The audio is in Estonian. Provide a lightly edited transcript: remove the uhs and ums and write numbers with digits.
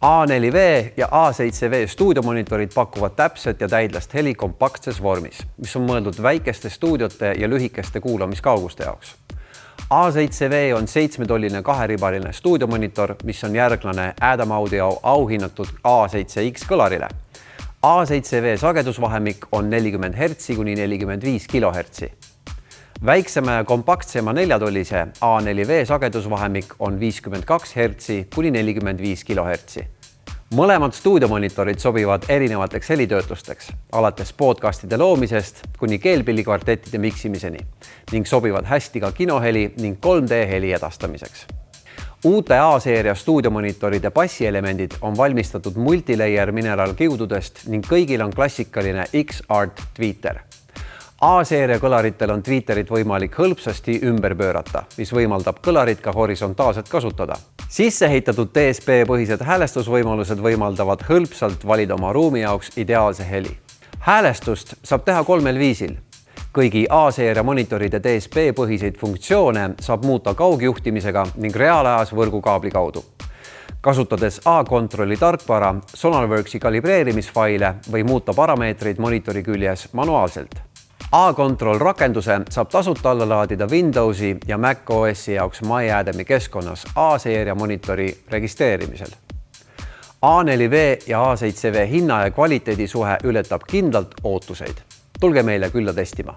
A4V ja A7V stuudiomonitorid pakuvad täpset ja täidlast heli kompaktses vormis, mis on mõeldud väikeste stuudiote ja lühikeste kuulamiskauguste jaoks. A7V on 7-tolline kaheribaline stuudiomonitor, mis on järglane Adam Audio auhinnatud A7X kõlarile. A7V sagedusvahemik on 40 Hz kuni 45 kHz. Väiksema ja kompaktsema 4-tollise A4V sagedusvahemik on 52 Hz kuni 45 kHz. Mõlemad stuudiomonitorid sobivad erinevateks helitöötlusteks, alates podcastide loomisest kuni keelpillikvartettide miksimiseni ning sobivad hästi ka kinoheli ning 3D heli edastamiseks. Uute A-seeria stuudiomonitoride passielemendid on valmistatud multilayer mineraalkiududest ning kõigil on klassikaline X-Art tweeter. A-seeria kõlaritel on tweeterit võimalik hõlpsasti ümber pöörata, mis võimaldab kõlarit ka horisontaalselt kasutada. Sisseehitatud DSP-põhised häälestusvõimalused võimaldavad hõlpsalt valida oma ruumi jaoks ideaalse heli. Häälestust saab teha 3 viisil. Kõigi A-seeria monitoride DSP-põhiseid funktsioone saab muuta kaugjuhtimisega ning reaalajas võrgukaabli kaudu. Kasutades A-kontrolli tarkvara, Sonarworksi kalibreerimisfaile või muuta parameetreid monitori küljes manuaalselt. A-Control rakenduse saab tasuta alla laadida Windowsi ja Mac OS-i jaoks MyAdami keskkonnas A-seeria monitori registreerimisel. A4V ja A7V hinna ja kvaliteedi suhe ületab kindlalt ootuseid. Tulge meile külla testima!